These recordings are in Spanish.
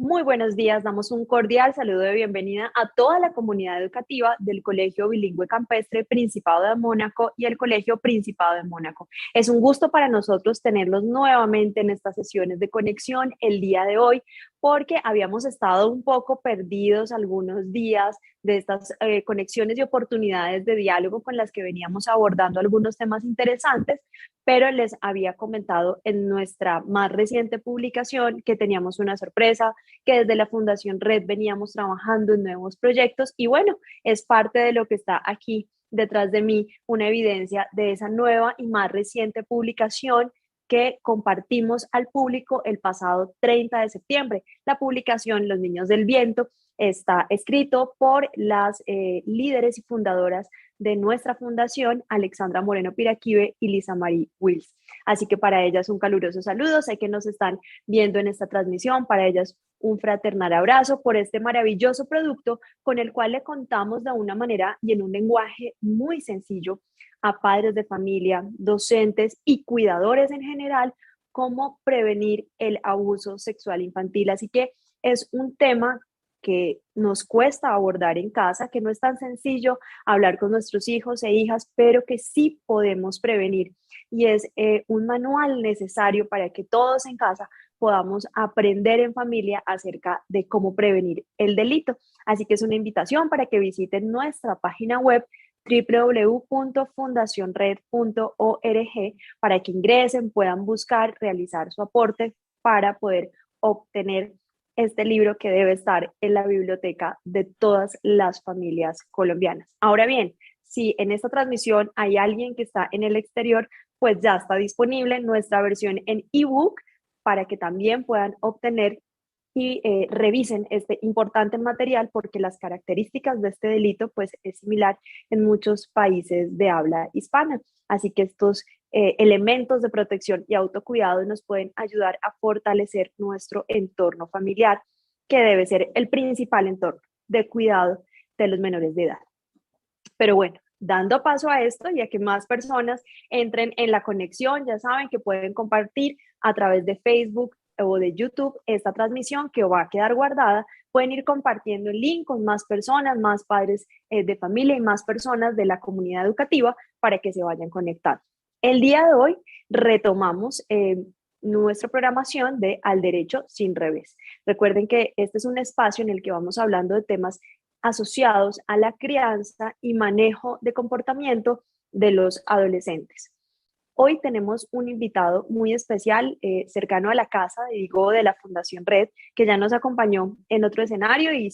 Muy buenos días, damos un cordial saludo de bienvenida a toda la comunidad educativa del Colegio Bilingüe Campestre Principado de Mónaco y el Colegio Principado de Mónaco. Es un gusto para nosotros tenerlos nuevamente en estas sesiones de conexión el día de hoy, porque habíamos estado un poco perdidos algunos días de estas conexiones y oportunidades de diálogo con las que veníamos abordando algunos temas interesantes, pero les había comentado en nuestra más reciente publicación que teníamos una sorpresa, que desde la Fundación Red veníamos trabajando en nuevos proyectos y bueno, es parte de lo que está aquí detrás de mí, una evidencia de esa nueva y más reciente publicación que compartimos al público el pasado 30 de septiembre. La publicación Los Niños del Viento está escrito por las líderes y fundadoras de nuestra fundación, Alexandra Moreno Piraquive y Lisa Marie Wills. Así que para ellas un caluroso saludo, sé que nos están viendo en esta transmisión, para ellas un fraternal abrazo por este maravilloso producto con el cual le contamos de una manera y en un lenguaje muy sencillo a padres de familia, docentes y cuidadores en general, cómo prevenir el abuso sexual infantil. Así que es un tema que nos cuesta abordar en casa, que no es tan sencillo hablar con nuestros hijos e hijas, pero que sí podemos prevenir. Y es un manual necesario para que todos en casa podamos aprender en familia acerca de cómo prevenir el delito. Así que es una invitación para que visiten nuestra página web www.fundacionred.org para que ingresen, puedan buscar, realizar su aporte para poder obtener este libro que debe estar en la biblioteca de todas las familias colombianas. Ahora bien, si en esta transmisión hay alguien que está en el exterior, pues ya está disponible nuestra versión en ebook para que también puedan obtener y revisen este importante material, porque las características de este delito pues es similar en muchos países de habla hispana. Así que estos elementos de protección y autocuidado nos pueden ayudar a fortalecer nuestro entorno familiar, que debe ser el principal entorno de cuidado de los menores de edad. Pero bueno, dando paso a esto y a que más personas entren en la conexión, ya saben que pueden compartir a través de Facebook o de YouTube esta transmisión que va a quedar guardada. Pueden ir compartiendo el link con más personas, más padres de familia y más personas de la comunidad educativa para que se vayan conectando. El día de hoy retomamos nuestra programación de Al Derecho Sin Revés. Recuerden que este es un espacio en el que vamos hablando de temas asociados a la crianza y manejo de comportamiento de los adolescentes. Hoy tenemos un invitado muy especial, cercano a la casa, digo, de la Fundación Red, que ya nos acompañó en otro escenario y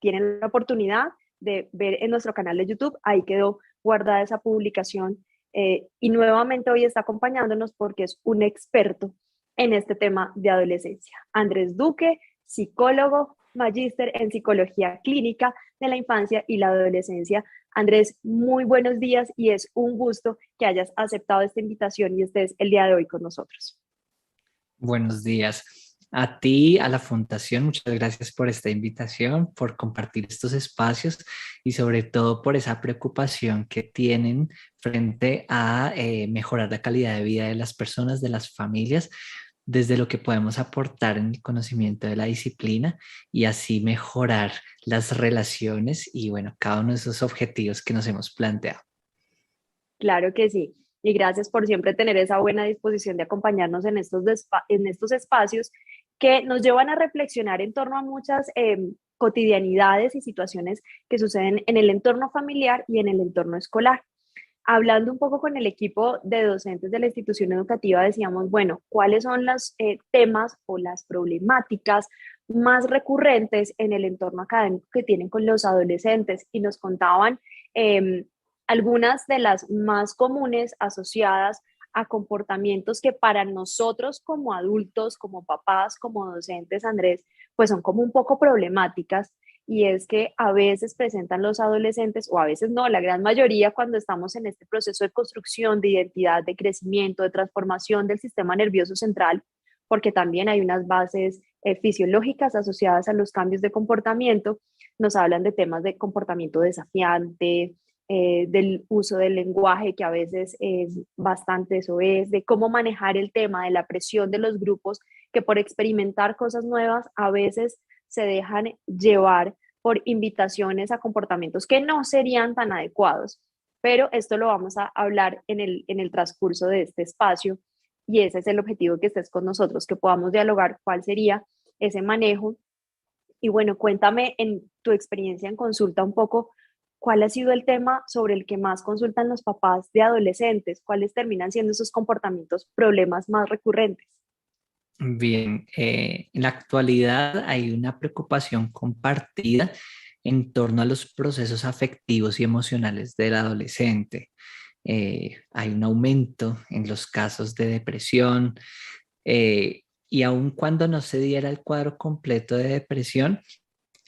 tienen la oportunidad de ver en nuestro canal de YouTube, ahí quedó guardada esa publicación y nuevamente hoy está acompañándonos porque es un experto en este tema de adolescencia. Andrés Duque, psicólogo, magíster en psicología clínica de la infancia y la adolescencia. Andrés, muy buenos días y es un gusto que hayas aceptado esta invitación y estés el día de hoy con nosotros. Buenos días a ti, a la Fundación. Muchas gracias por esta invitación, por compartir estos espacios y sobre todo por esa preocupación que tienen frente a mejorar la calidad de vida de las personas, de las familias, desde lo que podemos aportar en el conocimiento de la disciplina y así mejorar las relaciones y bueno, cada uno de esos objetivos que nos hemos planteado. Claro que sí. Y gracias por siempre tener esa buena disposición de acompañarnos en estos espacios que nos llevan a reflexionar en torno a muchas cotidianidades y situaciones que suceden en el entorno familiar y en el entorno escolar. Hablando un poco con el equipo de docentes de la institución educativa, decíamos, bueno, ¿cuáles son los temas o las problemáticas más recurrentes en el entorno académico que tienen con los adolescentes? Y nos contaban eh, algunas de las más comunes asociadas a comportamientos que para nosotros como adultos, como papás, como docentes, Andrés, pues son como un poco problemáticas, y es que a veces presentan los adolescentes, o a veces no, la gran mayoría, cuando estamos en este proceso de construcción de identidad, de crecimiento, de transformación del sistema nervioso central, porque también hay unas bases fisiológicas asociadas a los cambios de comportamiento, nos hablan de temas de comportamiento desafiante, del uso del lenguaje, que a veces es bastante eso es, de cómo manejar el tema de la presión de los grupos que por experimentar cosas nuevas a veces se dejan llevar por invitaciones a comportamientos que no serían tan adecuados. Pero esto lo vamos a hablar en el transcurso de este espacio y ese es el objetivo, que estés con nosotros, que podamos dialogar cuál sería ese manejo. Y bueno, cuéntame en tu experiencia en consulta un poco, ¿cuál ha sido el tema sobre el que más consultan los papás de adolescentes? ¿Cuáles terminan siendo esos comportamientos, problemas más recurrentes? Bien, en la actualidad hay una preocupación compartida en torno a los procesos afectivos y emocionales del adolescente. Hay un aumento en los casos de depresión, y aun cuando no se diera el cuadro completo de depresión,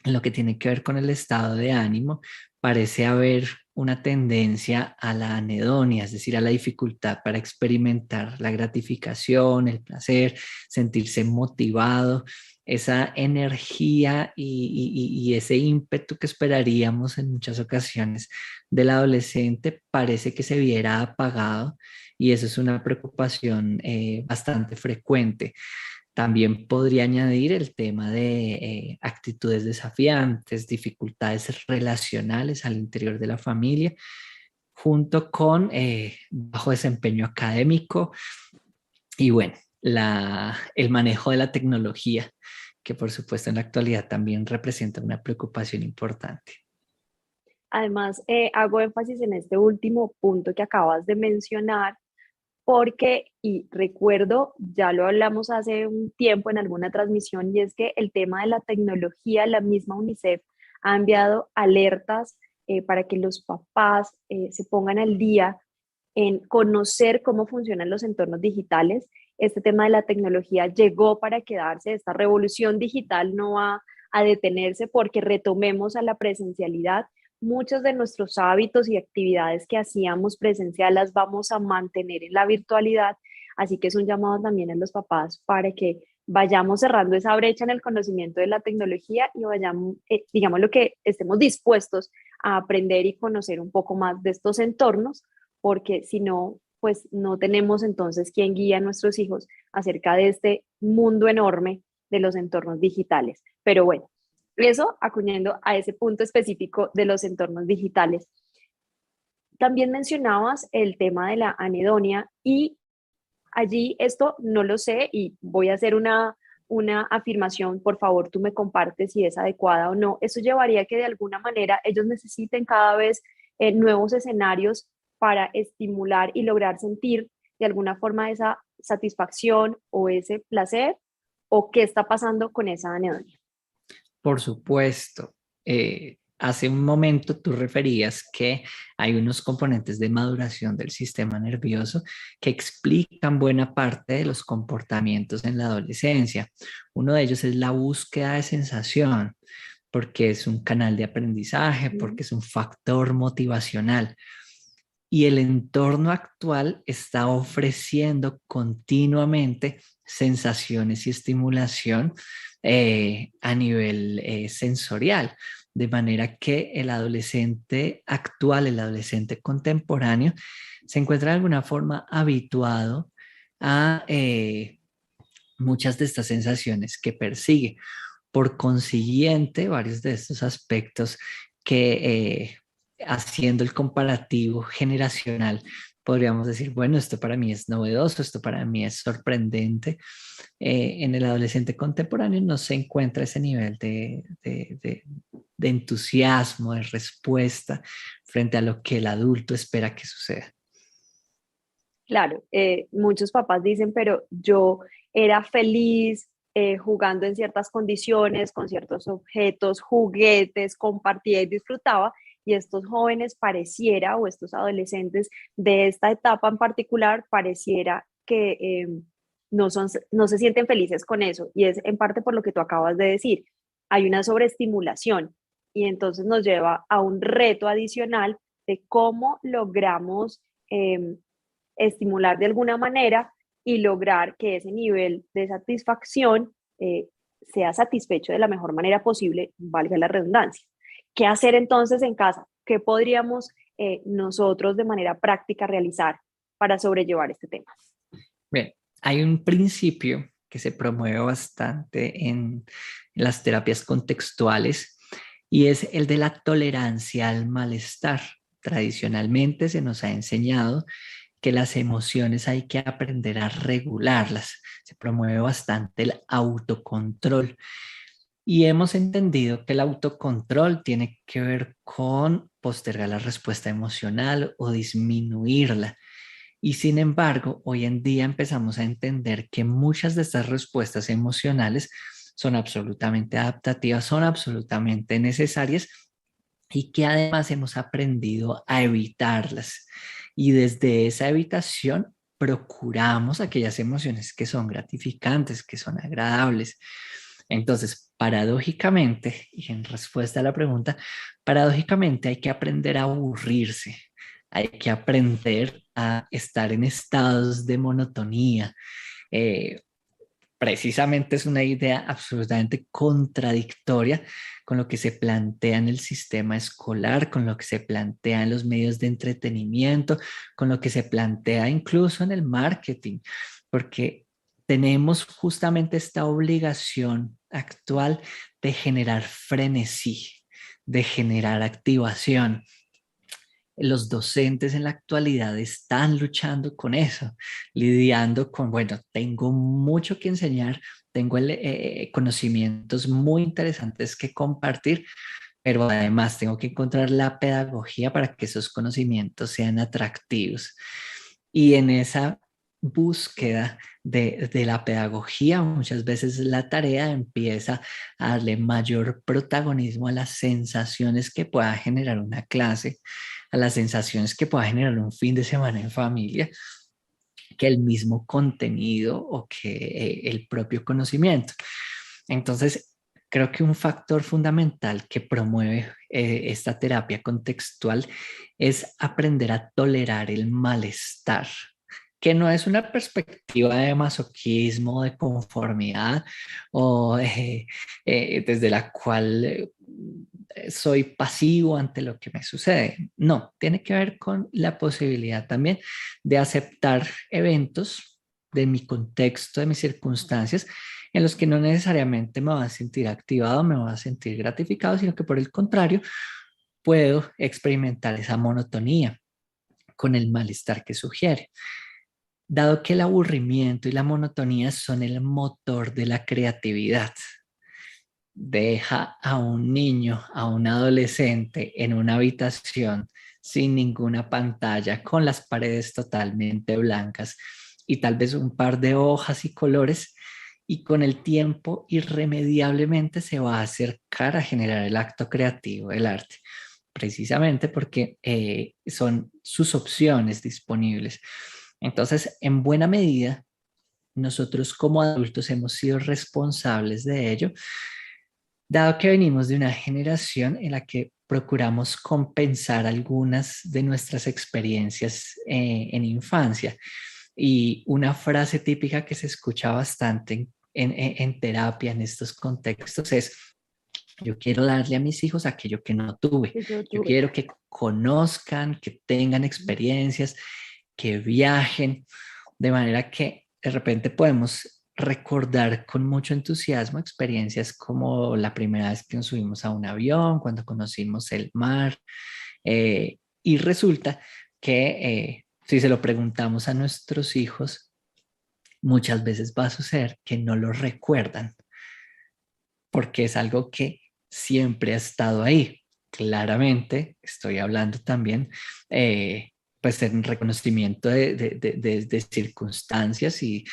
en lo que tiene que ver con el estado de ánimo, parece haber una tendencia a la anedonia, es decir, a la dificultad para experimentar la gratificación, el placer, sentirse motivado, esa energía y ese ímpetu que esperaríamos en muchas ocasiones del adolescente parece que se viera apagado, y eso es una preocupación bastante frecuente. También podría añadir el tema de actitudes desafiantes, dificultades relacionales al interior de la familia, junto con bajo desempeño académico y bueno, el manejo de la tecnología, que por supuesto en la actualidad también representa una preocupación importante. Además, hago énfasis en este último punto que acabas de mencionar, porque, y recuerdo, ya lo hablamos hace un tiempo en alguna transmisión, y es que el tema de la tecnología, la misma UNICEF ha enviado alertas para que los papás se pongan al día en conocer cómo funcionan los entornos digitales. Este tema de la tecnología llegó para quedarse, esta revolución digital no va a detenerse porque retomemos a la presencialidad. Muchos de nuestros hábitos y actividades que hacíamos presencial las vamos a mantener en la virtualidad, así que es un llamado también a los papás para que vayamos cerrando esa brecha en el conocimiento de la tecnología y vayamos, digamos, lo que estemos dispuestos a aprender y conocer un poco más de estos entornos, porque si no, pues no tenemos entonces quien guía a nuestros hijos acerca de este mundo enorme de los entornos digitales. Pero bueno, eso acuñando a ese punto específico de los entornos digitales. También mencionabas el tema de la anedonia y allí esto no lo sé y voy a hacer una afirmación, por favor tú me compartes si es adecuada o no. Eso llevaría a que de alguna manera ellos necesiten cada vez nuevos escenarios para estimular y lograr sentir de alguna forma esa satisfacción o ese placer, o qué está pasando con esa anedonia. Por supuesto, hace un momento tú referías que hay unos componentes de maduración del sistema nervioso que explican buena parte de los comportamientos en la adolescencia. Uno de ellos es la búsqueda de sensación, porque es un canal de aprendizaje, porque es un factor motivacional. Y el entorno actual está ofreciendo continuamente sensaciones y estimulación a nivel sensorial, de manera que el adolescente actual, el adolescente contemporáneo, se encuentra de alguna forma habituado a muchas de estas sensaciones que persigue. Por consiguiente, varios de estos aspectos que haciendo el comparativo generacional, podríamos decir, bueno, esto para mí es novedoso, esto para mí es sorprendente. En el adolescente contemporáneo no se encuentra ese nivel de entusiasmo, de respuesta frente a lo que el adulto espera que suceda. Claro, muchos papás dicen, pero yo era feliz jugando en ciertas condiciones, con ciertos objetos, juguetes, compartía y disfrutaba, y estos jóvenes pareciera, o estos adolescentes de esta etapa en particular, pareciera que no se sienten felices con eso, y es en parte por lo que tú acabas de decir, hay una sobreestimulación, y entonces nos lleva a un reto adicional de cómo logramos estimular de alguna manera y lograr que ese nivel de satisfacción sea satisfecho de la mejor manera posible, valga la redundancia. ¿Qué hacer entonces en casa? ¿Qué podríamos nosotros de manera práctica realizar para sobrellevar este tema? Bien, hay un principio que se promueve bastante en las terapias contextuales y es el de la tolerancia al malestar. Tradicionalmente se nos ha enseñado que las emociones hay que aprender a regularlas. Se promueve bastante el autocontrol y hemos entendido que el autocontrol tiene que ver con postergar la respuesta emocional o disminuirla. Y sin embargo, hoy en día empezamos a entender que muchas de estas respuestas emocionales son absolutamente adaptativas, son absolutamente necesarias y que además hemos aprendido a evitarlas. Y desde esa evitación procuramos aquellas emociones que son gratificantes, que son agradables. Entonces, paradójicamente, y en respuesta a la pregunta, paradójicamente hay que aprender a aburrirse, hay que aprender a estar en estados de monotonía. Eh, Precisamente es una idea absolutamente contradictoria con lo que se plantea en el sistema escolar, con lo que se plantea en los medios de entretenimiento, con lo que se plantea incluso en el marketing, porque tenemos justamente esta obligación actual de generar frenesí, de generar activación. Los docentes en la actualidad están luchando con eso, lidiando con, bueno, tengo mucho que enseñar, tengo conocimientos muy interesantes que compartir, pero además tengo que encontrar la pedagogía para que esos conocimientos sean atractivos. Y en esa búsqueda de la pedagogía, muchas veces la tarea empieza a darle mayor protagonismo a las sensaciones que pueda generar una clase, a las sensaciones que pueda generar un fin de semana en familia, que el mismo contenido o que el propio conocimiento. Entonces, creo que un factor fundamental que promueve esta terapia contextual es aprender a tolerar el malestar, que no es una perspectiva de masoquismo, de conformidad o desde la cual soy pasivo ante lo que me sucede. No, tiene que ver con la posibilidad también de aceptar eventos de mi contexto, de mis circunstancias, en los que no necesariamente me voy a sentir activado, me voy a sentir gratificado, sino que por el contrario, puedo experimentar esa monotonía con el malestar que sugiere. Dado que el aburrimiento y la monotonía son el motor de la creatividad, deja a un niño, a un adolescente en una habitación sin ninguna pantalla, con las paredes totalmente blancas y tal vez un par de hojas y colores, y con el tiempo irremediablemente se va a acercar a generar el acto creativo del arte, precisamente porque son sus opciones disponibles. Entonces, en buena medida, nosotros como adultos hemos sido responsables de ello, dado que venimos de una generación en la que procuramos compensar algunas de nuestras experiencias en infancia. Y una frase típica que se escucha bastante en terapia en estos contextos es: yo quiero darle a mis hijos aquello que no tuve. Que yo Yo tuve. quiero que conozcan, que tengan experiencias, que viajen, de manera que de repente podemos recordar con mucho entusiasmo experiencias como la primera vez que nos subimos a un avión, cuando conocimos el mar, y resulta que si se lo preguntamos a nuestros hijos, muchas veces va a suceder que no lo recuerdan, porque es algo que siempre ha estado ahí. Claramente, estoy hablando también, pues en reconocimiento de circunstancias y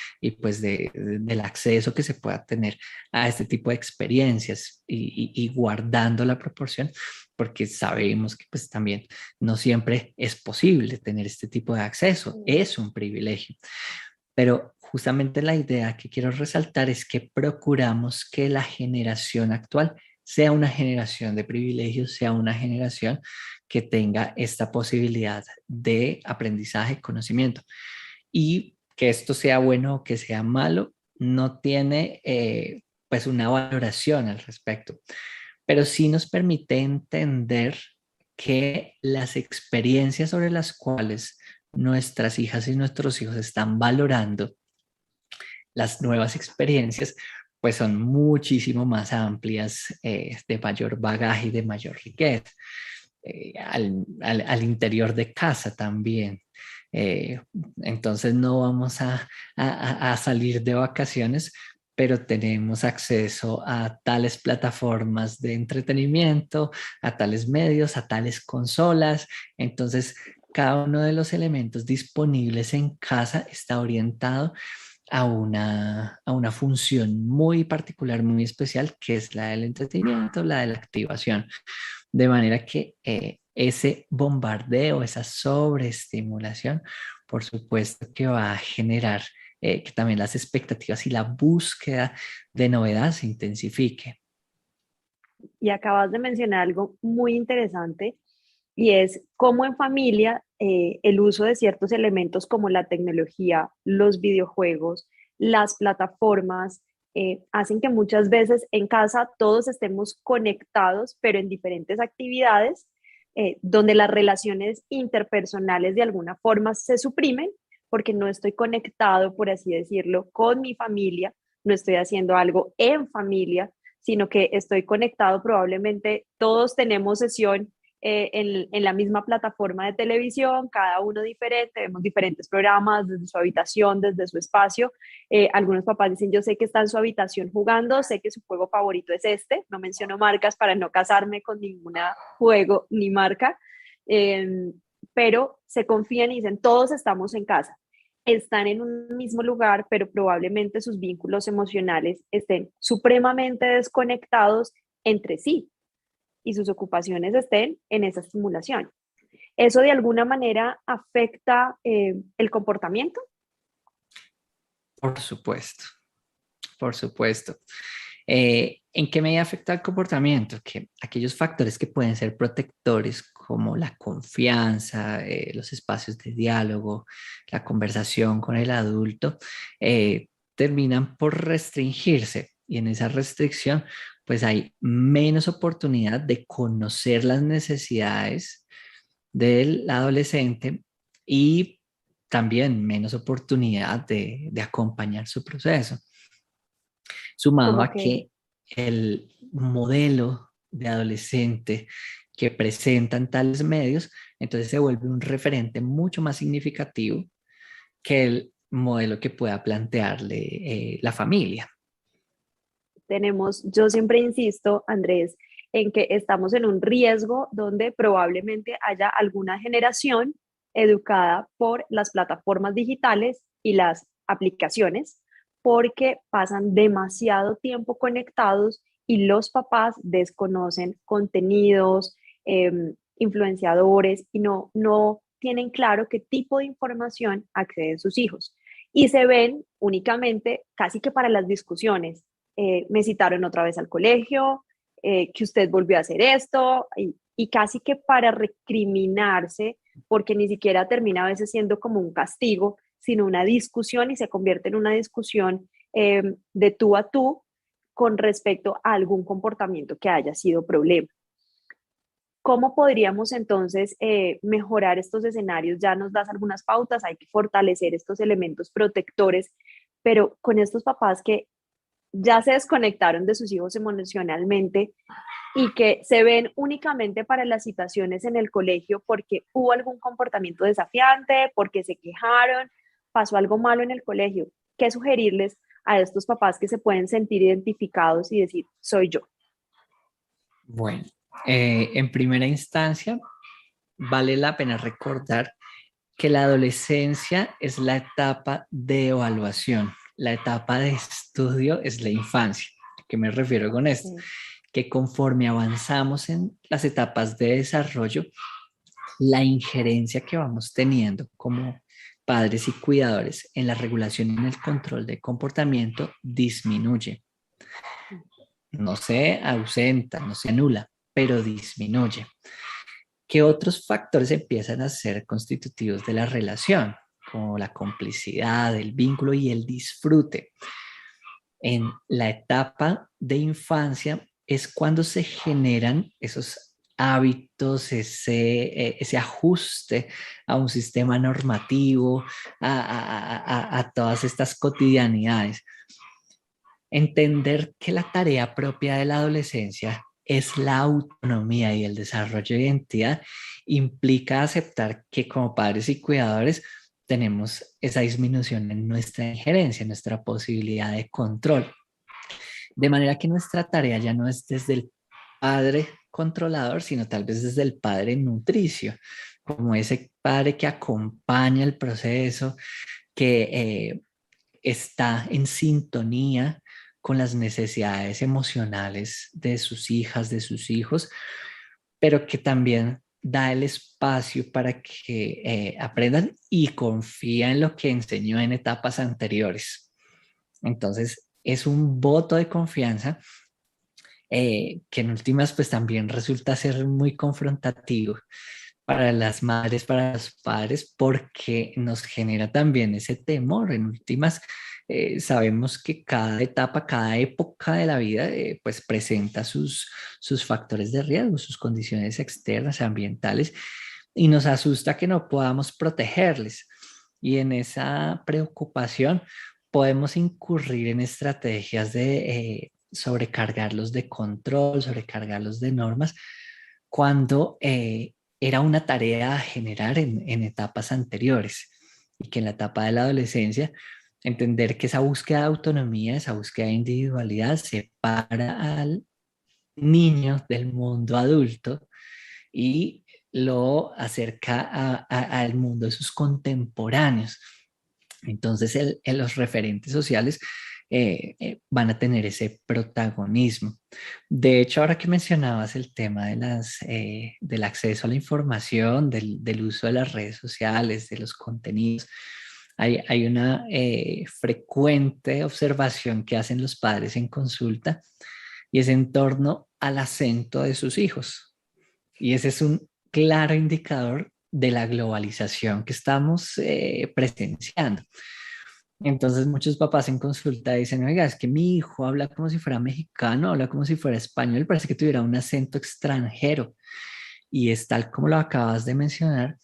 pues del acceso que se pueda tener a este tipo de experiencias y guardando la proporción, porque sabemos que pues también no siempre es posible tener este tipo de acceso, es un privilegio. Pero justamente la idea que quiero resaltar es que procuramos que la generación actual sea una generación de privilegios, sea una generación que tenga esta posibilidad de aprendizaje, conocimiento. Y que esto sea bueno o que sea malo, no tiene pues una valoración al respecto, pero sí nos permite entender que las experiencias sobre las cuales nuestras hijas y nuestros hijos están valorando las nuevas experiencias pues son muchísimo más amplias, de mayor bagaje y de mayor riqueza. Al interior de casa también. Eh, entonces no vamos a salir de vacaciones, pero tenemos acceso a tales plataformas de entretenimiento, a tales medios, a tales consolas. Entonces, cada uno de los elementos disponibles en casa está orientado a una función muy particular, muy especial, que es la del entretenimiento, la de la activación. De manera que ese bombardeo, esa sobreestimulación, por supuesto que va a generar que también las expectativas y la búsqueda de novedad se intensifique. Y acabas de mencionar algo muy interesante y es cómo en familia el uso de ciertos elementos como la tecnología, los videojuegos, las plataformas, hacen que muchas veces en casa todos estemos conectados, pero en diferentes actividades, donde las relaciones interpersonales de alguna forma se suprimen porque no estoy conectado, por así decirlo, con mi familia, no estoy haciendo algo en familia, sino que estoy conectado, probablemente todos tenemos sesión en la misma plataforma de televisión, cada uno diferente, vemos diferentes programas desde su habitación, desde su espacio. Algunos papás dicen, yo sé que está en su habitación jugando, sé que su juego favorito es este, no menciono marcas para no casarme con ningún juego ni marca, eh, pero se confían y dicen, todos estamos en casa, están en un mismo lugar, pero probablemente sus vínculos emocionales estén supremamente desconectados entre sí y sus ocupaciones estén en esa estimulación. ¿Eso de alguna manera afecta el comportamiento? Por supuesto, por supuesto. ¿En qué medida afecta el comportamiento? Que aquellos factores que pueden ser protectores, como la confianza, los espacios de diálogo, la conversación con el adulto, terminan por restringirse. Y en esa restricción, pues hay menos oportunidad de conocer las necesidades del adolescente y también menos oportunidad de acompañar su proceso, sumado Como a que que el modelo de adolescente que presentan tales medios, entonces se vuelve un referente mucho más significativo que el modelo que pueda plantearle la familia. tenemos, yo siempre insisto, Andrés, en que estamos en un riesgo donde probablemente haya alguna generación educada por las plataformas digitales y las aplicaciones, porque pasan demasiado tiempo conectados y los papás desconocen contenidos, influenciadores y no tienen claro qué tipo de información acceden sus hijos. Y se ven únicamente casi que para las discusiones, me citaron otra vez al colegio, que usted volvió a hacer esto, y casi que para recriminarse, porque ni siquiera termina a veces siendo como un castigo, sino una discusión y se convierte en una discusión de tú a tú con respecto a algún comportamiento que haya sido problema. ¿Cómo podríamos entonces mejorar estos escenarios? Ya nos das algunas pautas, hay que fortalecer estos elementos protectores, pero con estos papás que ya se desconectaron de sus hijos emocionalmente y que se ven únicamente para las situaciones en el colegio porque hubo algún comportamiento desafiante, porque se quejaron, pasó algo malo en el colegio. ¿Qué sugerirles a estos papás que se pueden sentir identificados y decir, soy yo? Bueno, en primera instancia, vale la pena recordar que la adolescencia es la etapa de evaluación, la etapa de estudio es la infancia. ¿A qué me refiero con esto? Sí. Que conforme avanzamos en las etapas de desarrollo, la injerencia que vamos teniendo como padres y cuidadores en la regulación y en el control de comportamiento disminuye. No se ausenta, no se anula, pero disminuye. ¿Qué otros factores empiezan a ser constitutivos de la relación? Como la complicidad, el vínculo y el disfrute. En la etapa de infancia es cuando se generan esos hábitos, ese ajuste a un sistema normativo, a todas estas cotidianidades. Entender que la tarea propia de la adolescencia es la autonomía y el desarrollo de identidad implica aceptar que como padres y cuidadores tenemos esa disminución en nuestra injerencia, en nuestra posibilidad de control. De manera que nuestra tarea ya no es desde el padre controlador, sino tal vez desde el padre nutricio, como ese padre que acompaña el proceso, que está en sintonía con las necesidades emocionales de sus hijas, de sus hijos, pero que también da el espacio para que aprendan y confía en lo que enseñó en etapas anteriores. Entonces, es un voto de confianza que en últimas pues también resulta ser muy confrontativo para las madres, para los padres, porque nos genera también ese temor. En últimas, sabemos que cada etapa, cada época de la vida, pues presenta sus factores de riesgo, sus condiciones externas, ambientales, y nos asusta que no podamos protegerles. Y en esa preocupación podemos incurrir en estrategias de sobrecargarlos de control, sobrecargarlos de normas, cuando era una tarea a generar en etapas anteriores y que en la etapa de la adolescencia entender que esa búsqueda de autonomía, esa búsqueda de individualidad separa al niño del mundo adulto y lo acerca al mundo de sus contemporáneos. Entonces, los referentes sociales van a tener ese protagonismo. De hecho, ahora que mencionabas el tema de del acceso a la información, del uso de las redes sociales, de los contenidos, hay una frecuente observación que hacen los padres en consulta y es en torno al acento de sus hijos. Y ese es un claro indicador de la globalización que estamos presenciando. Entonces muchos papás en consulta dicen, oiga, es que mi hijo habla como si fuera mexicano, habla como si fuera español, parece que tuviera un acento extranjero. Y es tal como lo acabas de mencionar,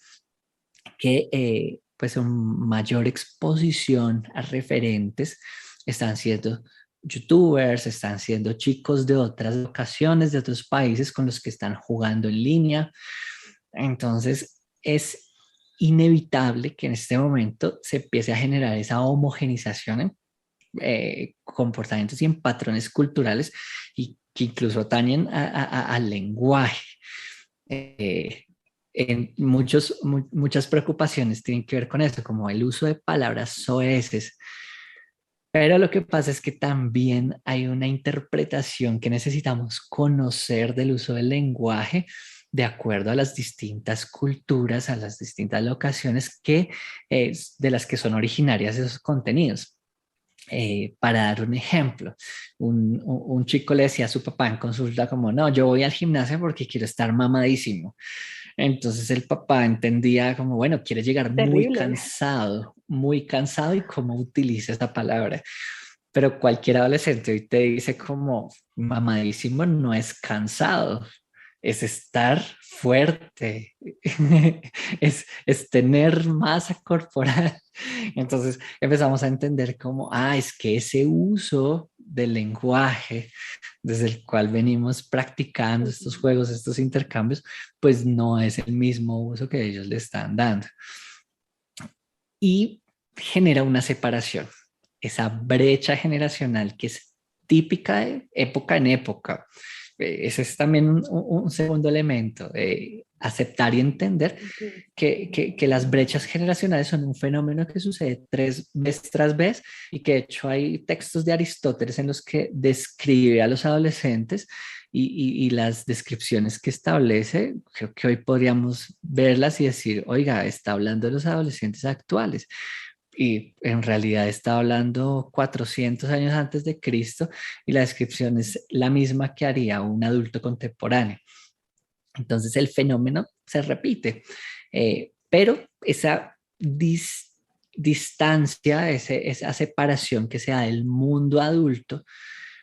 que pues un mayor exposición a referentes están siendo youtubers, están siendo chicos de otras locaciones, de otros países con los que están jugando en línea. Entonces es inevitable que en este momento se empiece a generar esa homogenización en comportamientos y en patrones culturales y que incluso atañen al lenguaje. Eh, muchas preocupaciones tienen que ver con eso, como el uso de palabras soeces. Pero lo que pasa es que también hay una interpretación que necesitamos conocer del uso del lenguaje de acuerdo a las distintas culturas, a las distintas locaciones de las que son originarias esos contenidos. Para dar un ejemplo, un chico le decía a su papá en consulta como, no, yo voy al gimnasio porque quiero estar mamadísimo. Entonces el papá entendía como, bueno, quiere llegar Terrible. muy cansado y cómo utiliza esa palabra. Pero cualquier adolescente hoy te dice como, mamadísimo no es cansado, es estar fuerte, es tener masa corporal. Entonces empezamos a entender como, es que ese uso del lenguaje desde el cual venimos practicando estos juegos, estos intercambios, pues no es el mismo uso que ellos le están dando. Y genera una separación, esa brecha generacional que es típica de época en época. Ese es también un segundo elemento, aceptar y entender Okay. que las brechas generacionales son un fenómeno que sucede vez tras vez y que de hecho hay textos de Aristóteles en los que describe a los adolescentes y las descripciones que establece, creo que hoy podríamos verlas y decir, oiga, está hablando de los adolescentes actuales. Y en realidad está hablando 400 años antes de Cristo y la descripción es la misma que haría un adulto contemporáneo. Entonces el fenómeno se repite, pero esa distancia, esa separación que se da del mundo adulto,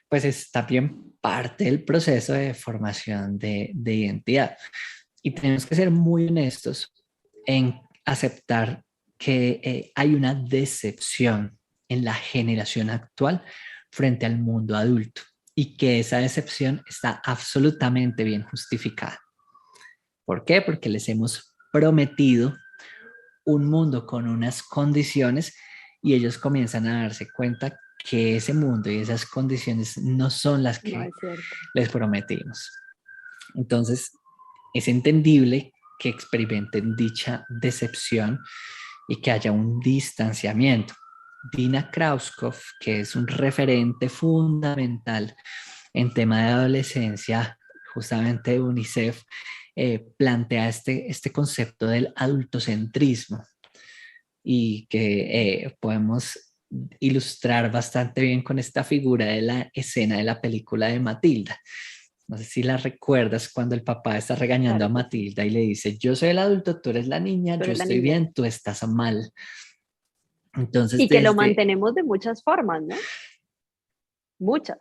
pues es también parte del proceso de formación de identidad. Y tenemos que ser muy honestos en aceptar que hay una decepción en la generación actual frente al mundo adulto y que esa decepción está absolutamente bien justificada. ¿Por qué? Porque les hemos prometido un mundo con unas condiciones y ellos comienzan a darse cuenta que ese mundo y esas condiciones no son las No que es cierto. les prometimos. Entonces, es entendible que experimenten dicha decepción y que haya un distanciamiento. Dina Krauskopf, que es un referente fundamental en tema de adolescencia, justamente de UNICEF, plantea este concepto del adultocentrismo y que podemos ilustrar bastante bien con esta figura de la escena de la película de Matilda. No sé si la recuerdas cuando el papá está regañando a Claro que sí. Matilda y le dice, yo soy el adulto, tú eres la niña, Tú yo eres la estoy niña. bien, tú estás mal. Entonces, Y que lo desde mantenemos de muchas formas, ¿no? Muchas.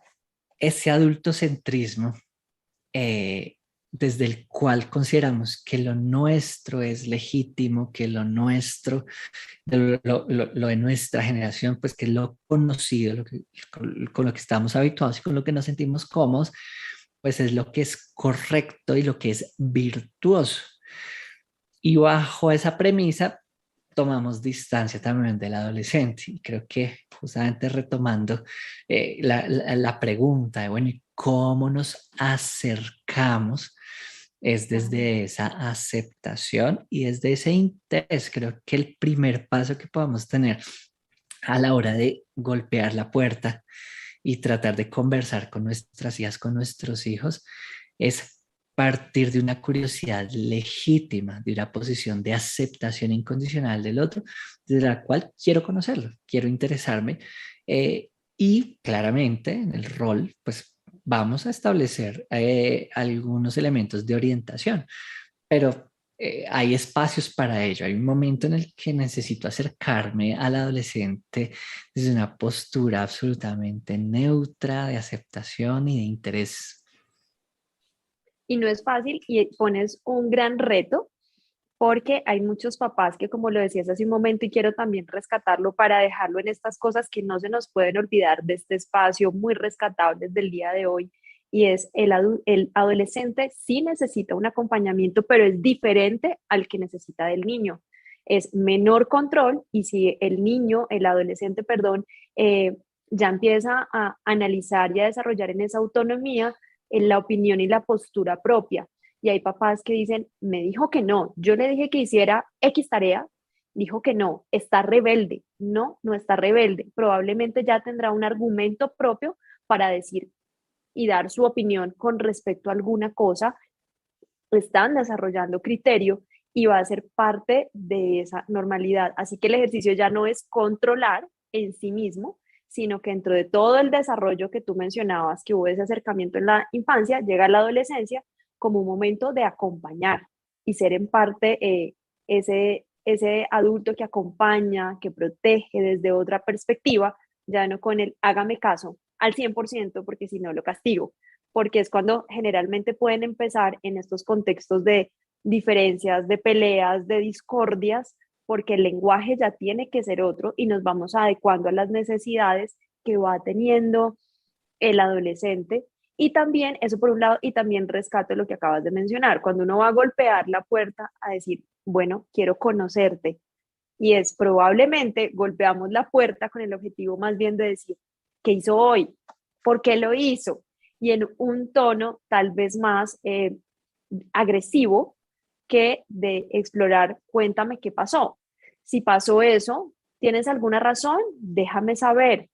ese adultocentrismo, eh, desde el cual consideramos que lo nuestro es legítimo, que lo nuestro, lo de nuestra generación, pues que es lo conocido, con lo que estamos habituados y con lo que nos sentimos cómodos, pues es lo que es correcto y lo que es virtuoso. Y bajo esa premisa tomamos distancia también del adolescente. Y creo que justamente retomando la pregunta de, bueno, ¿y cómo nos acercamos? Es Claro. desde esa aceptación y desde ese interés. Creo que el primer paso que podamos tener a la hora de golpear la puerta y tratar de conversar con nuestras hijas, con nuestros hijos, es partir de una curiosidad legítima, de una posición de aceptación incondicional del otro, desde la cual quiero conocerlo, quiero interesarme y claramente en el rol, pues vamos a establecer algunos elementos de orientación, pero hay espacios para ello. Hay un momento en el que necesito acercarme al adolescente desde una postura absolutamente neutra de aceptación y de interés. Y no es fácil y pones un gran reto porque hay muchos papás que, como lo decías hace un momento, y quiero también rescatarlo para dejarlo en estas cosas que no se nos pueden olvidar de este espacio muy rescatable del día de hoy, y es el adolescente sí necesita un acompañamiento, pero es diferente al que necesita del niño. Es menor control y si el niño, el adolescente, perdón, ya empieza a analizar y a desarrollar en esa autonomía en la opinión y la postura propia. Y hay papás que dicen, me dijo que no, yo le dije que hiciera X tarea, dijo que no, está rebelde. No, no está rebelde. Probablemente ya tendrá un argumento propio para decir y dar su opinión con respecto a alguna cosa. Están desarrollando criterio y va a ser parte de esa normalidad. Así que el ejercicio ya no es controlar en sí mismo, sino que dentro de todo el desarrollo que tú mencionabas, que hubo ese acercamiento en la infancia, llega la adolescencia como un momento de acompañar y ser en parte ese adulto que acompaña, que protege desde otra perspectiva, ya no con el hágame caso al 100%, porque si no lo castigo, porque es cuando generalmente pueden empezar en estos contextos de diferencias, de peleas, de discordias, porque el lenguaje ya tiene que ser otro y nos vamos adecuando a las necesidades que va teniendo el adolescente. Y también, eso por un lado, y también rescato lo que acabas de mencionar, cuando uno va a golpear la puerta a decir, bueno, quiero conocerte, y es probablemente golpeamos la puerta con el objetivo más bien de decir, ¿qué hizo hoy? ¿Por qué lo hizo? Y en un tono tal vez más agresivo que de explorar, cuéntame qué pasó. Si pasó eso, ¿tienes alguna razón? Déjame saber,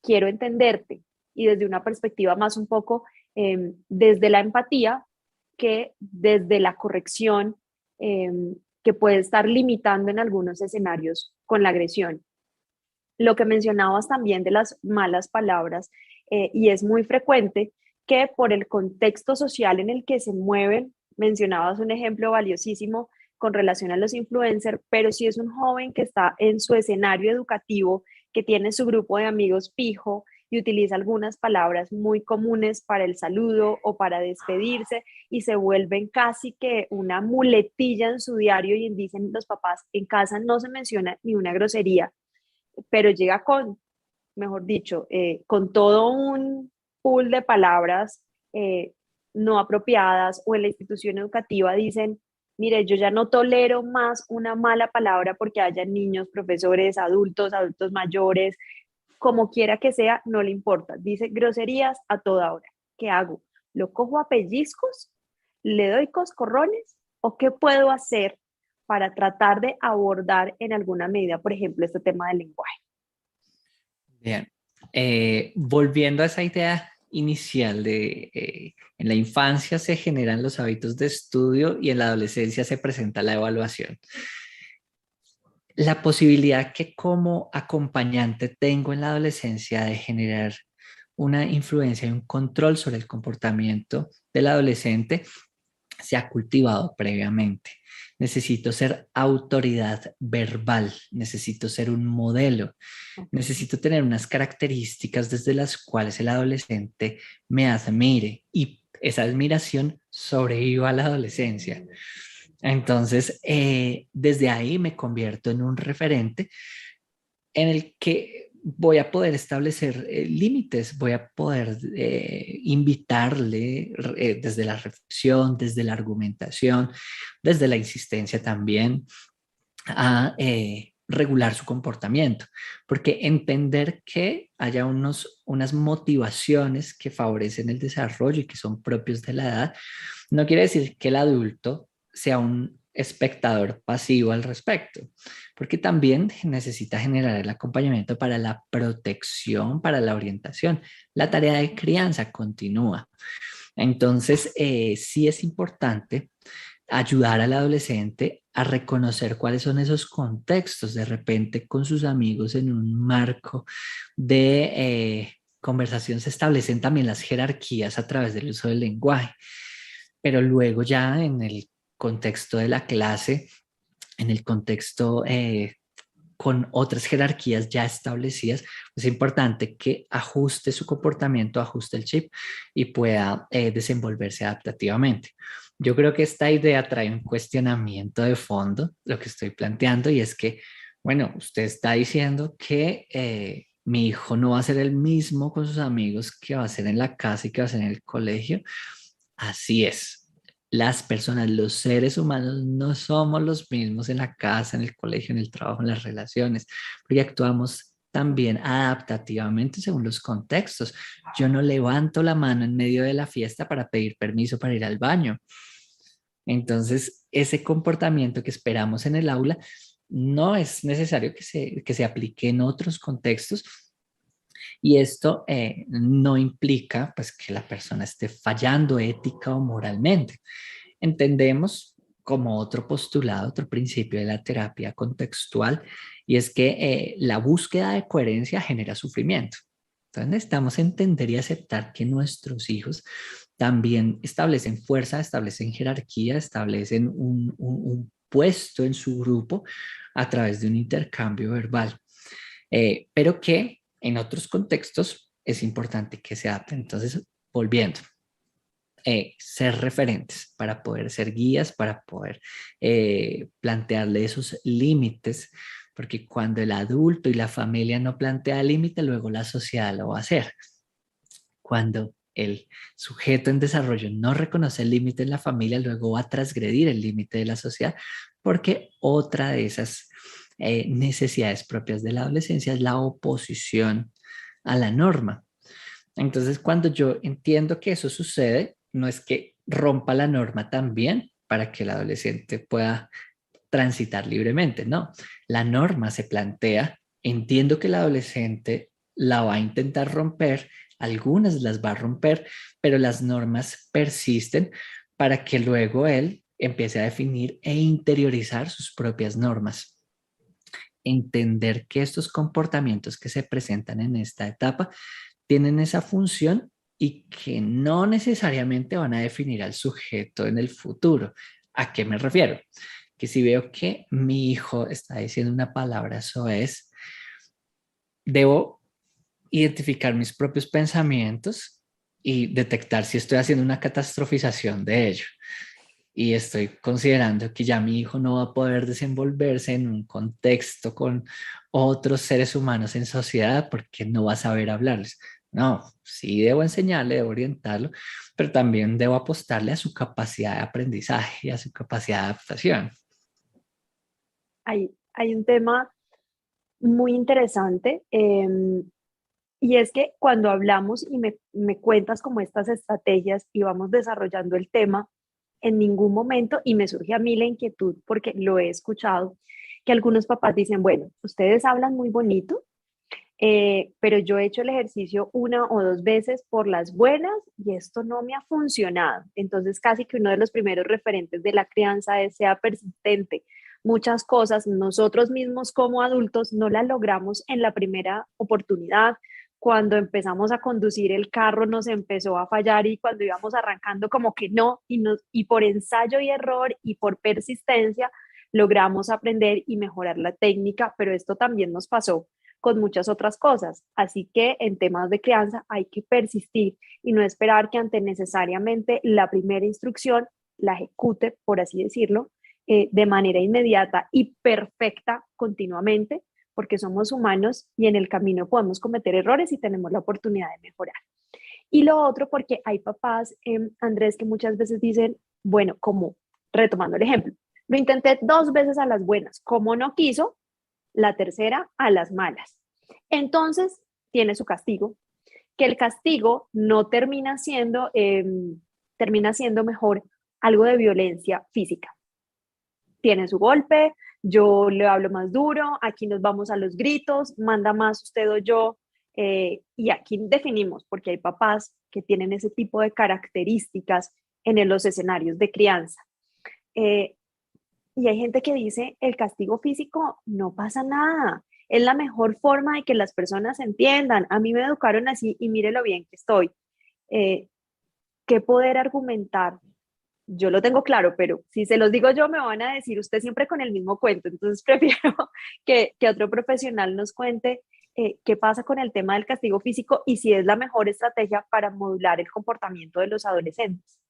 quiero entenderte. Y desde una perspectiva más un poco desde la empatía que desde la corrección que puede estar limitando en algunos escenarios con la agresión. Lo que mencionabas también de las malas palabras, y es muy frecuente que por el contexto social en el que se mueven, mencionabas un ejemplo valiosísimo con relación a los influencers, pero si es un joven que está en su escenario educativo, que tiene su grupo de amigos fijo y utiliza algunas palabras muy comunes para el saludo o para despedirse y se vuelven casi que una muletilla en su diario y dicen los papás, en casa no se menciona ni una grosería, pero llega con, mejor dicho, con todo un pool de palabras eh, no apropiadas, o en la institución educativa dicen, mire, yo ya no tolero más una mala palabra porque haya niños, profesores, adultos, adultos mayores, como quiera que sea, no le importa. Dice groserías a toda hora. ¿Qué hago? ¿Lo cojo a pellizcos? ¿Le doy coscorrones? ¿O qué puedo hacer para tratar de abordar en alguna medida, por ejemplo, este tema del lenguaje? Bien, volviendo a esa idea inicial de en la infancia se generan los hábitos de estudio y en la adolescencia se presenta la evaluación. La posibilidad que como acompañante tengo en la adolescencia de generar una influencia y un control sobre el comportamiento del adolescente se ha cultivado previamente. Necesito ser autoridad verbal, necesito ser un modelo, Okay. necesito tener unas características desde las cuales el adolescente me admire y esa admiración sobreviva a la adolescencia. Entonces, desde ahí me convierto en un referente en el que voy a poder establecer límites, voy a poder invitarle desde la reflexión, desde la argumentación, desde la insistencia también a regular su comportamiento, porque entender que haya unas motivaciones que favorecen el desarrollo y que son propios de la edad, no quiere decir que el adulto sea un espectador pasivo al respecto, porque también necesita generar el acompañamiento para la protección, para la orientación. La tarea de crianza continúa. Entonces, sí es importante ayudar al adolescente a reconocer cuáles son esos contextos, de repente con sus amigos en un marco de conversación se establecen también las jerarquías a través del uso del lenguaje, pero luego ya en el contexto de la clase, en el contexto con otras jerarquías ya establecidas, es importante que ajuste su comportamiento, ajuste el chip y pueda desenvolverse adaptativamente. Yo creo que esta idea trae un cuestionamiento de fondo, lo que estoy planteando, y es que, bueno, usted está diciendo que mi hijo no va a ser el mismo con sus amigos que va a ser en la casa y que va a ser en el colegio. Así es. Las personas, los seres humanos, no somos los mismos en la casa, en el colegio, en el trabajo, en las relaciones, porque actuamos también adaptativamente según los contextos. Yo no levanto la mano en medio de la fiesta para pedir permiso para ir al baño. Entonces, ese comportamiento que esperamos en el aula no es necesario que se aplique en otros contextos, y esto no implica pues, que la persona esté fallando ética o moralmente. Entendemos como otro postulado, otro principio de la terapia contextual, y es que la búsqueda de coherencia genera sufrimiento. Entonces necesitamos entender y aceptar que nuestros hijos también establecen fuerza, establecen jerarquía, establecen un puesto en su grupo a través de un intercambio verbal, pero que en otros contextos es importante que se adapten. Entonces, volviendo, ser referentes para poder ser guías, para poder plantearle esos límites, porque cuando el adulto y la familia no plantea límite, luego la sociedad lo va a hacer. Cuando el sujeto en desarrollo no reconoce el límite en la familia, luego va a transgredir el límite de la sociedad, porque otra de esas necesidades propias de la adolescencia es la oposición a la norma. Entonces, cuando yo entiendo que eso sucede, no es que rompa la norma también para que el adolescente pueda transitar libremente, no. La norma se plantea, entiendo que el adolescente la va a intentar romper, algunas las va a romper, pero las normas persisten para que luego él empiece a definir e interiorizar sus propias normas. Entender que estos comportamientos que se presentan en esta etapa tienen esa función y que no necesariamente van a definir al sujeto en el futuro. ¿A qué me refiero? Que si veo que mi hijo está diciendo una palabra soez, debo identificar mis propios pensamientos y detectar si estoy haciendo una catastrofización de ello. Y estoy considerando que ya mi hijo no va a poder desenvolverse en un contexto con otros seres humanos en sociedad porque no va a saber hablarles. No, sí debo enseñarle, debo orientarlo, pero también debo apostarle a su capacidad de aprendizaje y a su capacidad de adaptación. Hay un tema muy interesante, y es que cuando hablamos y me cuentas como estas estrategias y vamos desarrollando el tema, en ningún momento, y me surge a mí la inquietud porque lo he escuchado, que algunos papás dicen, bueno, ustedes hablan muy bonito, pero yo he hecho el ejercicio una o dos veces por las buenas y esto no me ha funcionado. Entonces, casi que uno de los primeros referentes de la crianza es sea persistente. Muchas cosas nosotros mismos como adultos no las logramos en la primera oportunidad. Cuando empezamos a conducir el carro nos empezó a fallar y cuando íbamos arrancando como que no, y por ensayo y error y por persistencia logramos aprender y mejorar la técnica, pero esto también nos pasó con muchas otras cosas. Así que en temas de crianza hay que persistir y no esperar que ante necesariamente la primera instrucción la ejecute, por así decirlo, de manera inmediata y perfecta continuamente, porque somos humanos y en el camino podemos cometer errores y tenemos la oportunidad de mejorar. Y lo otro, porque hay papás, Andrés, que muchas veces dicen, bueno, como retomando el ejemplo, lo intenté dos veces a las buenas, como no quiso, la tercera a las malas. Entonces, tiene su castigo, que el castigo no termina siendo mejor algo de violencia física. Tiene su golpe, yo le hablo más duro, aquí nos vamos a los gritos, manda más usted o yo, y aquí definimos, porque hay papás que tienen ese tipo de características en los escenarios de crianza. Eh, y hay gente que dice, el castigo físico no pasa nada, es la mejor forma de que las personas entiendan. A mí me educaron así y mire lo bien que estoy. Eh, ¿Qué poder argumentar? Yo lo tengo claro, pero si se los digo yo, me van a decir usted siempre con el mismo cuento. Entonces prefiero que otro profesional nos cuente qué pasa con el tema del castigo físico y si es la mejor estrategia para modular el comportamiento de los adolescentes.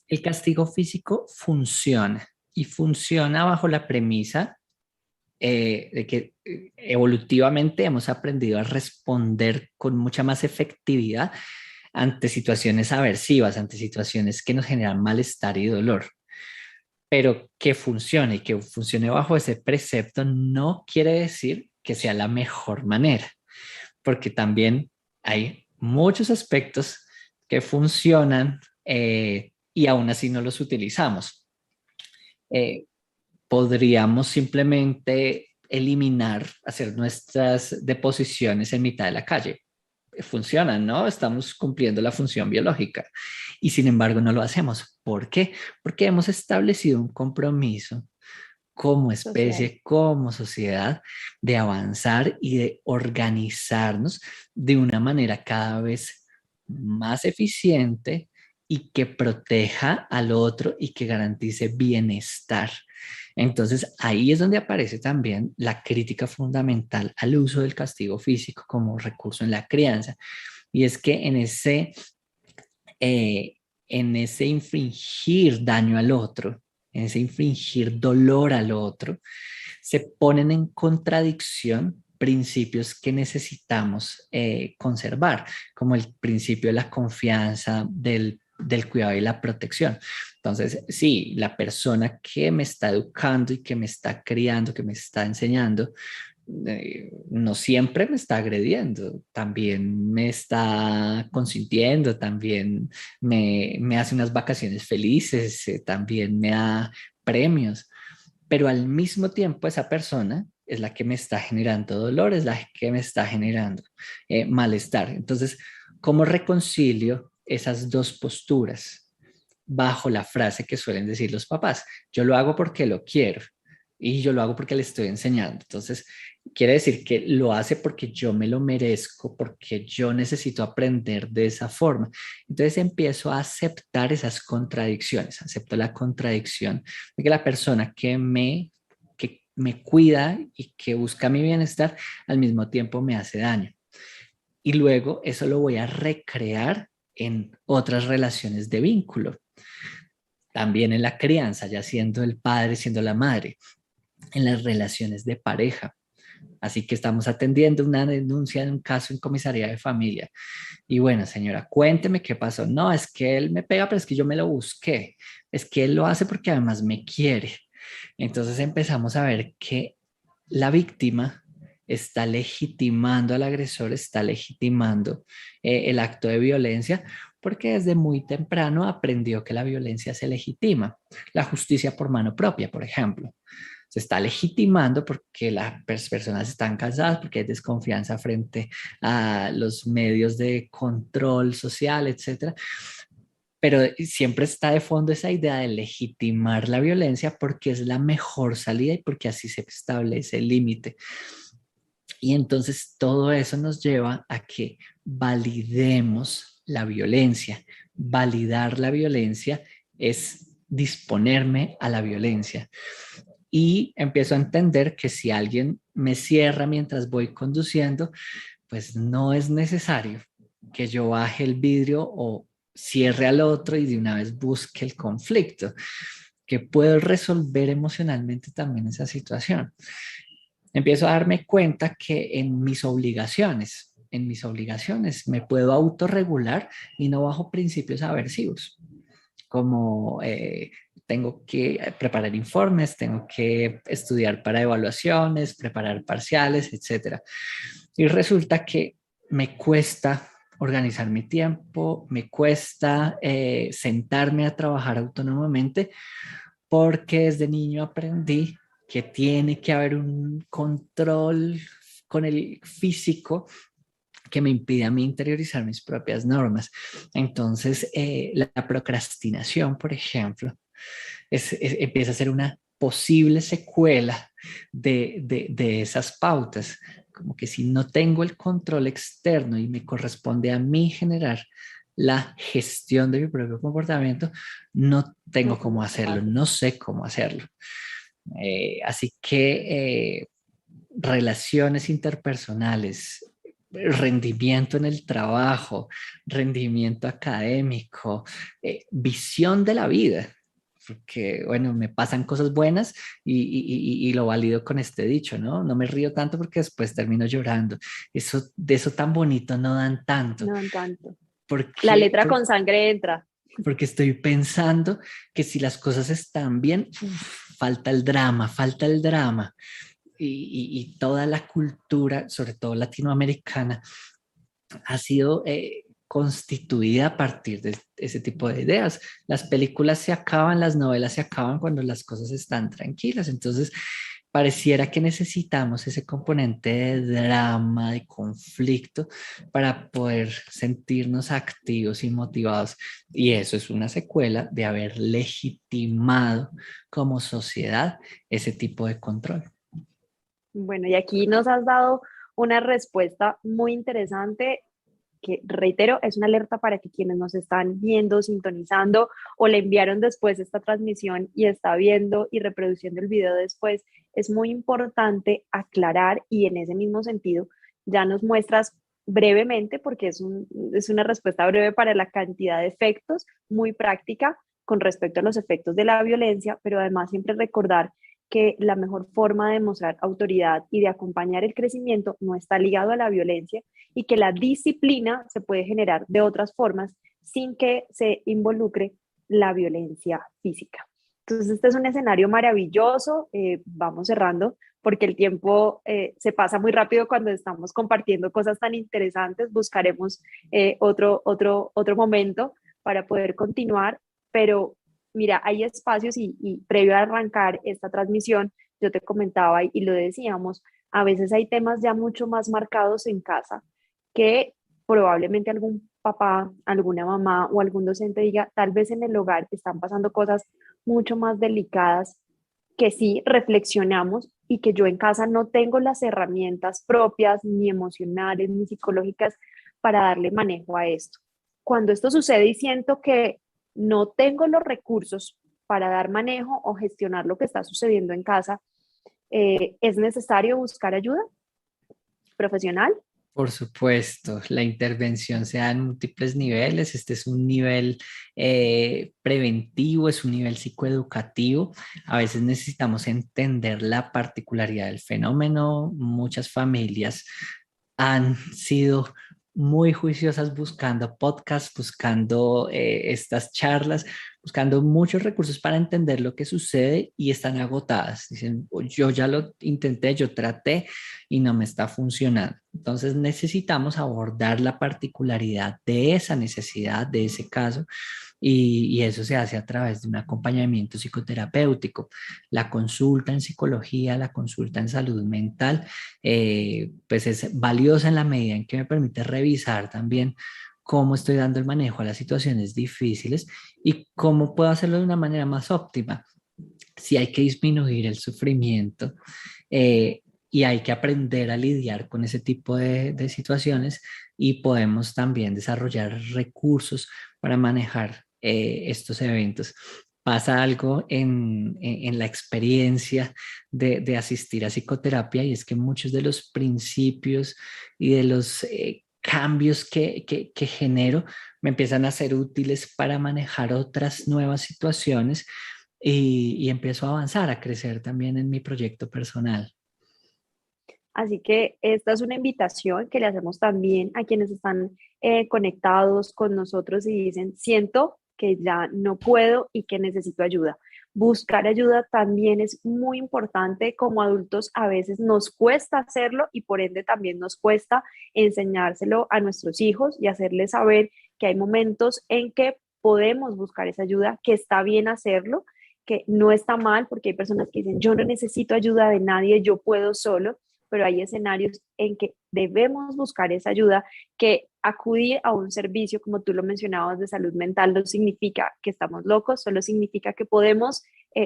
El castigo físico funciona y funciona bajo la premisa de que evolutivamente hemos aprendido a responder con mucha más efectividad ante situaciones aversivas, ante situaciones que nos generan malestar y dolor. Pero que funcione y que funcione bajo ese precepto no quiere decir que sea la mejor manera, porque también hay muchos aspectos que funcionan y aún así no los utilizamos. Eh, Podríamos simplemente eliminar, hacer nuestras deposiciones en mitad de la calle. Funcionan, ¿no? Estamos cumpliendo la función biológica y sin embargo no lo hacemos. ¿Por qué? Porque hemos establecido un compromiso como Social. especie, como sociedad, de avanzar y de organizarnos de una manera cada vez más eficiente y que proteja al otro y que garantice bienestar. Entonces, ahí es donde aparece también la crítica fundamental al uso del castigo físico como recurso en la crianza. Y es que eh, en ese infringir daño al otro, en ese infringir dolor al otro, se ponen en contradicción principios que necesitamos conservar, como el principio de la confianza, del cuidado y la protección. Entonces, sí, la persona que me está educando y que me está criando, que me está enseñando, no siempre me está agrediendo, también me está consintiendo, también me hace unas vacaciones felices, también me da premios, pero al mismo tiempo esa persona es la que me está generando dolor, es la que me está generando malestar. Entonces, ¿cómo reconcilio esas dos posturas bajo la frase que suelen decir los papás? Yo lo hago porque lo quiero y yo lo hago porque le estoy enseñando. Entonces, quiere decir que lo hace porque yo me lo merezco, porque yo necesito aprender de esa forma. Entonces empiezo a aceptar esas contradicciones, acepto la contradicción de que la persona que me cuida y que busca mi bienestar, al mismo tiempo me hace daño. y luego eso lo voy a recrear en otras relaciones de vínculo. También en la crianza, ya siendo el padre, siendo la madre, en las relaciones de pareja. Así que estamos atendiendo una denuncia de un caso en comisaría de familia. Y bueno, señora, cuénteme qué pasó. No, es que él me pega, pero es que yo me lo busqué. Es que él lo hace porque además me quiere. Entonces empezamos a ver que la víctima está legitimando al agresor, está legitimando el acto de violencia, porque desde muy temprano aprendió que la violencia se legitima. La justicia por mano propia, por ejemplo. Se está legitimando porque las personas están cansadas, porque hay desconfianza frente a los medios de control social, etcétera. Pero siempre está de fondo esa idea de legitimar la violencia porque es la mejor salida y porque así se establece el límite. Y entonces todo eso nos lleva a que validemos la violencia. Validar la violencia es disponerme a la violencia. Y empiezo a entender que si alguien me cierra mientras voy conduciendo, pues no es necesario que yo baje el vidrio o cierre al otro y de una vez busque el conflicto, que puedo resolver emocionalmente también esa situación. Empiezo a darme cuenta que en mis obligaciones me puedo autorregular y no bajo principios aversivos, como tengo que preparar informes, tengo que estudiar para evaluaciones, preparar parciales, etcétera. Y resulta que me cuesta organizar mi tiempo, me cuesta sentarme a trabajar autónomamente, porque desde niño aprendí que tiene que haber un control con el físico que me impide a mí interiorizar mis propias normas. Entonces, la procrastinación, por ejemplo, empieza a ser una posible secuela de esas pautas, como que si no tengo el control externo y me corresponde a mí generar la gestión de mi propio comportamiento, no tengo cómo hacerlo, no sé cómo hacerlo. Así que relaciones interpersonales, rendimiento en el trabajo, rendimiento académico, visión de la vida, porque, bueno, me pasan cosas buenas y lo valido con este dicho, ¿no? No me río tanto porque después termino llorando. Eso, de eso tan bonito no dan tanto. No tanto. ¿Por La qué? letra con sangre entra. Porque estoy pensando que si las cosas están bien, falta el drama, falta el drama. Y toda la cultura, sobre todo latinoamericana, ha sido constituida a partir de ese tipo de ideas. Las películas se acaban, las novelas se acaban cuando las cosas están tranquilas. Entonces, pareciera que necesitamos ese componente de drama, de conflicto, para poder sentirnos activos y motivados. Y eso es una secuela de haber legitimado como sociedad ese tipo de control. Bueno, y aquí nos has dado una respuesta muy interesante que, reitero, es una alerta para que quienes nos están viendo, sintonizando o le enviaron después esta transmisión y está viendo y reproduciendo el video después, es muy importante aclarar y en ese mismo sentido ya nos muestras brevemente, porque es una respuesta breve para la cantidad de efectos, muy práctica con respecto a los efectos de la violencia, pero además siempre recordar que la mejor forma de mostrar autoridad y de acompañar el crecimiento no está ligado a la violencia y que la disciplina se puede generar de otras formas sin que se involucre la violencia física. Entonces, este es un escenario maravilloso. Vamos cerrando porque el tiempo se pasa muy rápido cuando estamos compartiendo cosas tan interesantes. Buscaremos otro momento para poder continuar, pero mira, hay espacios y previo a arrancar esta transmisión, yo te comentaba y lo decíamos, a veces hay temas ya mucho más marcados en casa que probablemente algún papá, alguna mamá o algún docente diga, tal vez en el hogar están pasando cosas mucho más delicadas que sí reflexionamos y que yo en casa no tengo las herramientas propias, ni emocionales, ni psicológicas para darle manejo a esto. Cuando esto sucede y siento que no tengo los recursos para dar manejo o gestionar lo que está sucediendo en casa, ¿es necesario buscar ayuda profesional? Por supuesto, la intervención se da en múltiples niveles. Este es un nivel preventivo, es un nivel psicoeducativo. A veces necesitamos entender la particularidad del fenómeno. Muchas familias han sido muy juiciosas buscando podcasts, buscando estas charlas, buscando muchos recursos para entender lo que sucede y están agotadas. Dicen, "Oh, yo ya lo intenté, yo traté y no me está funcionando". Entonces necesitamos abordar la particularidad de esa necesidad, de ese caso, y eso se hace a través de un acompañamiento psicoterapéutico. La consulta en psicología, la consulta en salud mental, pues es valiosa en la medida en que me permite revisar también cómo estoy dando el manejo a las situaciones difíciles y cómo puedo hacerlo de una manera más óptima. Si hay que disminuir el sufrimiento, eh, y hay que aprender a lidiar con ese tipo de situaciones, y podemos también desarrollar recursos para manejar estos eventos. Pasa algo en la experiencia de asistir a psicoterapia, y es que muchos de los principios y de los cambios que genero me empiezan a ser útiles para manejar otras nuevas situaciones, y empiezo a avanzar, a crecer también en mi proyecto personal. Así que esta es una invitación que le hacemos también a quienes están conectados con nosotros y dicen, siento que ya no puedo y que necesito ayuda. Buscar ayuda también es muy importante. Como adultos a veces nos cuesta hacerlo y por ende también nos cuesta enseñárselo a nuestros hijos y hacerles saber que hay momentos en que podemos buscar esa ayuda, que está bien hacerlo, que no está mal, porque hay personas que dicen, yo no necesito ayuda de nadie, yo puedo solo, pero hay escenarios en que debemos buscar esa ayuda, que acudir a un servicio, como tú lo mencionabas, de salud mental, no significa que estamos locos, solo significa que podemos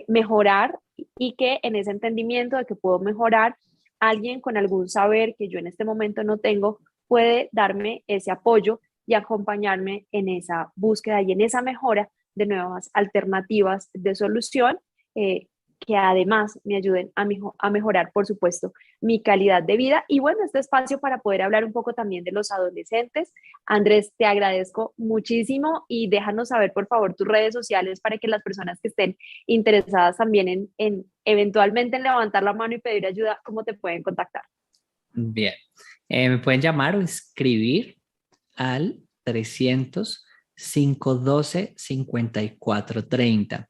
mejorar, y que en ese entendimiento de que puedo mejorar, alguien con algún saber que yo en este momento no tengo puede darme ese apoyo y acompañarme en esa búsqueda y en esa mejora de nuevas alternativas de solución, que además me ayuden a mejorar, por supuesto, mi calidad de vida. Y bueno, este espacio para poder hablar un poco también de los adolescentes. Andrés, te agradezco muchísimo y déjanos saber, por favor, tus redes sociales para que las personas que estén interesadas también en eventualmente en levantar la mano y pedir ayuda, ¿cómo te pueden contactar? Bien. Me pueden llamar o escribir al 300-512-5430.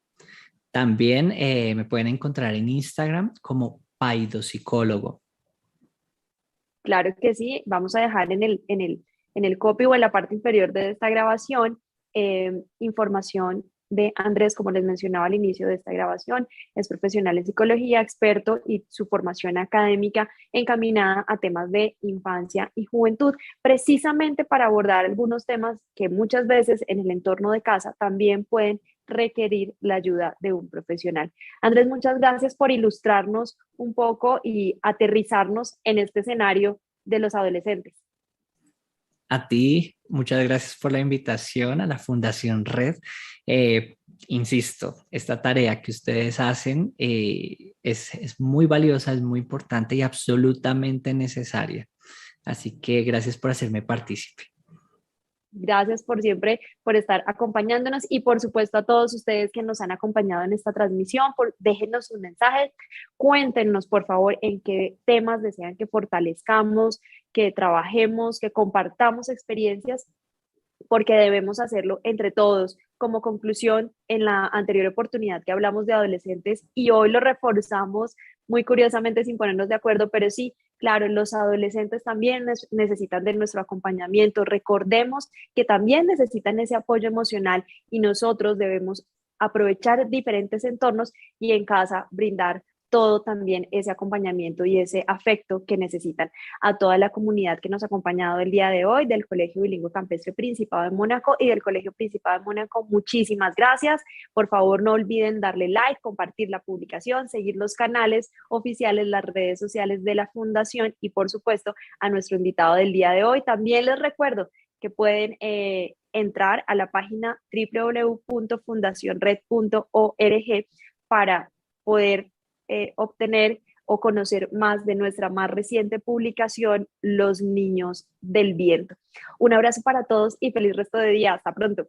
También me pueden encontrar en Instagram como Paido Psicólogo. Claro que sí, vamos a dejar en el copy o en la parte inferior de esta grabación información de Andrés, como les mencionaba al inicio de esta grabación. Es profesional en psicología, experto, y su formación académica encaminada a temas de infancia y juventud, precisamente para abordar algunos temas que muchas veces en el entorno de casa también pueden requerir la ayuda de un profesional. Andrés, muchas gracias por ilustrarnos un poco y aterrizarnos en este escenario de los adolescentes. A ti, muchas gracias por la invitación a la Fundación Red. Eh, Insisto, esta tarea que ustedes hacen es muy valiosa, es muy importante y absolutamente necesaria. Así que gracias por hacerme partícipe. Gracias por siempre, por estar acompañándonos, y por supuesto a todos ustedes que nos han acompañado en esta transmisión, déjenos sus mensajes, cuéntenos por favor en qué temas desean que fortalezcamos, que trabajemos, que compartamos experiencias, porque debemos hacerlo entre todos. Como conclusión, en la anterior oportunidad que hablamos de adolescentes y hoy lo reforzamos muy curiosamente sin ponernos de acuerdo, pero sí, claro, los adolescentes también necesitan de nuestro acompañamiento. Recordemos que también necesitan ese apoyo emocional y nosotros debemos aprovechar diferentes entornos y en casa brindar todo también ese acompañamiento y ese afecto que necesitan. A toda la comunidad que nos ha acompañado el día de hoy del Colegio Bilingüe Campestre Principado de Mónaco y del Colegio Principado de Mónaco, muchísimas gracias. Por favor, no olviden darle like, compartir la publicación, seguir los canales oficiales, las redes sociales de la Fundación, y por supuesto a nuestro invitado del día de hoy. También les recuerdo que pueden entrar a la página www.fundacionred.org para poder obtener o conocer más de nuestra más reciente publicación, Los Niños del Viento. Un abrazo para todos y feliz resto de día. Hasta pronto.